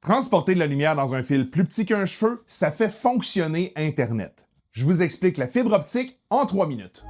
Transporter de la lumière dans un fil plus petit qu'un cheveu, ça fait fonctionner Internet. Je vous explique la fibre optique en 3 minutes.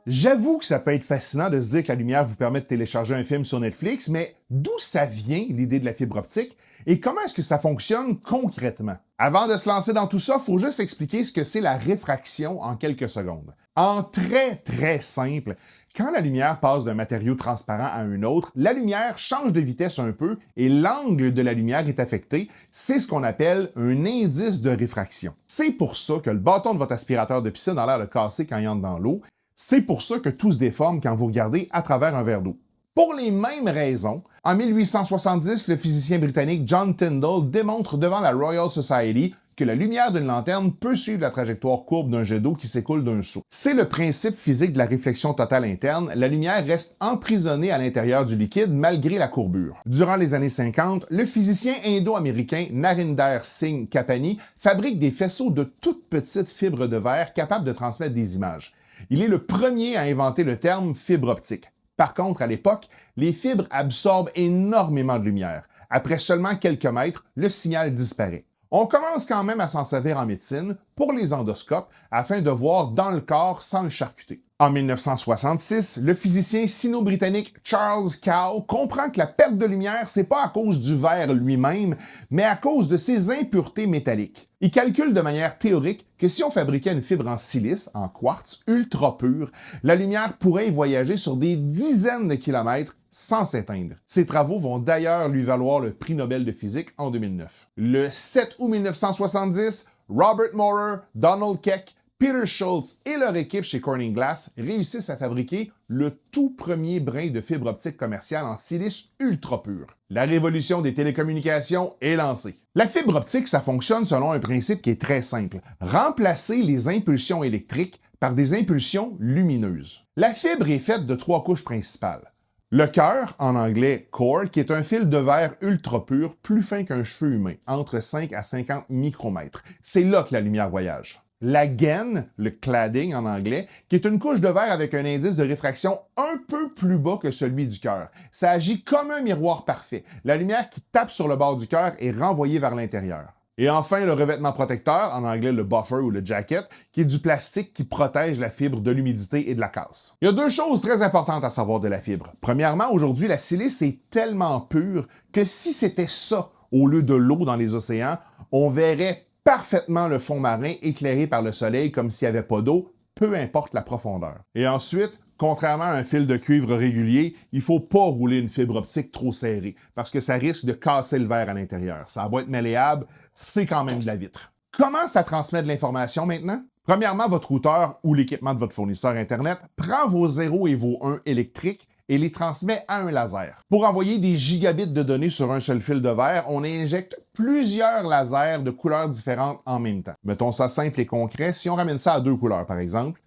J'avoue que ça peut être fascinant de se dire que la lumière vous permet de télécharger un film sur Netflix, mais d'où ça vient l'idée de la fibre optique et comment est-ce que ça fonctionne concrètement? Avant de se lancer dans tout ça, il faut juste expliquer ce que c'est la réfraction en quelques secondes. En très simple, quand la lumière passe d'un matériau transparent à un autre, la lumière change de vitesse un peu et l'angle de la lumière est affecté. C'est ce qu'on appelle un indice de réfraction. C'est pour ça que le bâton de votre aspirateur de piscine a l'air de casser quand il entre dans l'eau. C'est pour ça que tout se déforme quand vous regardez à travers un verre d'eau. Pour les mêmes raisons, en 1870, le physicien britannique John Tyndall démontre devant la Royal Society que la lumière d'une lanterne peut suivre la trajectoire courbe d'un jet d'eau qui s'écoule d'un seau. C'est le principe physique de la réflexion totale interne. La lumière reste emprisonnée à l'intérieur du liquide malgré la courbure. Durant les années 50, le physicien indo-américain Narinder Singh Kapani fabrique des faisceaux de toutes petites fibres de verre capables de transmettre des images. Il est le premier à inventer le terme fibre optique. Par contre, à l'époque, les fibres absorbent énormément de lumière. Après seulement quelques mètres, le signal disparaît. On commence quand même à s'en servir en médecine pour les endoscopes afin de voir dans le corps sans le charcuter. En 1966, le physicien sino-britannique Charles Kao comprend que la perte de lumière, c'est pas à cause du verre lui-même, mais à cause de ses impuretés métalliques. Il calcule de manière théorique que si on fabriquait une fibre en silice, en quartz, ultra pur, la lumière pourrait y voyager sur des dizaines de kilomètres sans s'éteindre. Ses travaux vont d'ailleurs lui valoir le prix Nobel de physique en 2009. Le 7 août 1970, Robert Maurer, Donald Keck, Peter Schultz et leur équipe chez Corning Glass réussissent à fabriquer le tout premier brin de fibre optique commerciale en silice ultra pur. La révolution des télécommunications est lancée. La fibre optique, ça fonctionne selon un principe qui est très simple. Remplacer les impulsions électriques par des impulsions lumineuses. La fibre est faite de 3 couches principales. Le cœur, en anglais core, qui est un fil de verre ultra pur, plus fin qu'un cheveu humain, entre 5 à 50 micromètres. C'est là que la lumière voyage. La gaine, le cladding en anglais, qui est une couche de verre avec un indice de réfraction un peu plus bas que celui du cœur. Ça agit comme un miroir parfait. La lumière qui tape sur le bord du cœur est renvoyée vers l'intérieur. Et enfin, le revêtement protecteur, en anglais le buffer ou le jacket, qui est du plastique qui protège la fibre de l'humidité et de la casse. Il y a 2 choses très importantes à savoir de la fibre. Premièrement, aujourd'hui, la silice est tellement pure que si c'était ça au lieu de l'eau dans les océans, on verrait parfaitement le fond marin éclairé par le soleil comme s'il n'y avait pas d'eau, peu importe la profondeur. Et ensuite, contrairement à un fil de cuivre régulier, il ne faut pas rouler une fibre optique trop serrée parce que ça risque de casser le verre à l'intérieur. Ça va être malléable, c'est quand même de la vitre. Comment ça transmet de l'information maintenant? Premièrement, votre routeur ou l'équipement de votre fournisseur Internet prend vos 0 et vos 1 électriques et les transmet à un laser. Pour envoyer des gigabits de données sur un seul fil de verre, on injecte plusieurs lasers de couleurs différentes en même temps. Mettons ça simple et concret, si on ramène ça à 2 couleurs par exemple,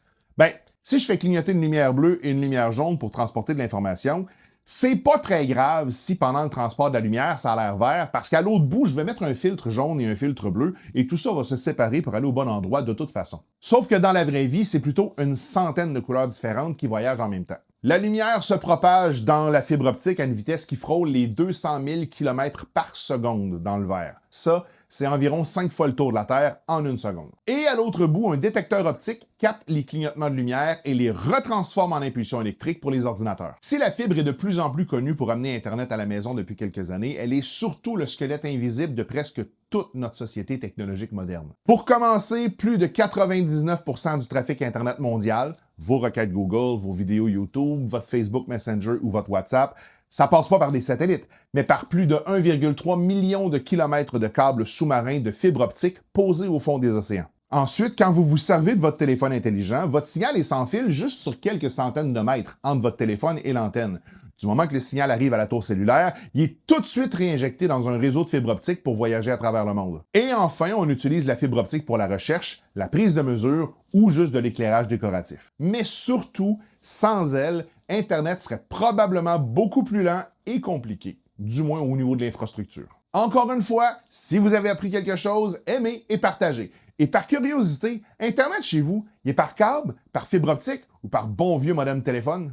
si je fais clignoter une lumière bleue et une lumière jaune pour transporter de l'information, c'est pas très grave si pendant le transport de la lumière, ça a l'air vert, parce qu'à l'autre bout, je vais mettre un filtre jaune et un filtre bleu, et tout ça va se séparer pour aller au bon endroit de toute façon. Sauf que dans la vraie vie, c'est plutôt une centaine de couleurs différentes qui voyagent en même temps. La lumière se propage dans la fibre optique à une vitesse qui frôle les 200 000 km par seconde dans le verre. Ça, c'est environ 5 fois le tour de la Terre en 1 seconde. Et à l'autre bout, un détecteur optique capte les clignotements de lumière et les retransforme en impulsion électrique pour les ordinateurs. Si la fibre est de plus en plus connue pour amener Internet à la maison depuis quelques années, elle est surtout le squelette invisible de presque toute notre société technologique moderne. Pour commencer, plus de 99% du trafic Internet mondial, vos requêtes Google, vos vidéos YouTube, votre Facebook Messenger ou votre WhatsApp, ça passe pas par des satellites, mais par plus de 1,3 million de kilomètres de câbles sous-marins de fibre optique posés au fond des océans. Ensuite, quand vous vous servez de votre téléphone intelligent, votre signal est sans fil juste sur quelques centaines de mètres entre votre téléphone et l'antenne. Du moment que le signal arrive à la tour cellulaire, il est tout de suite réinjecté dans un réseau de fibre optique pour voyager à travers le monde. Et enfin, on utilise la fibre optique pour la recherche, la prise de mesure ou juste de l'éclairage décoratif. Mais surtout, sans elle, Internet serait probablement beaucoup plus lent et compliqué, du moins au niveau de l'infrastructure. Encore une fois, si vous avez appris quelque chose, aimez et partagez. Et par curiosité, Internet chez vous, il est par câble, par fibre optique ou par bon vieux modem téléphone?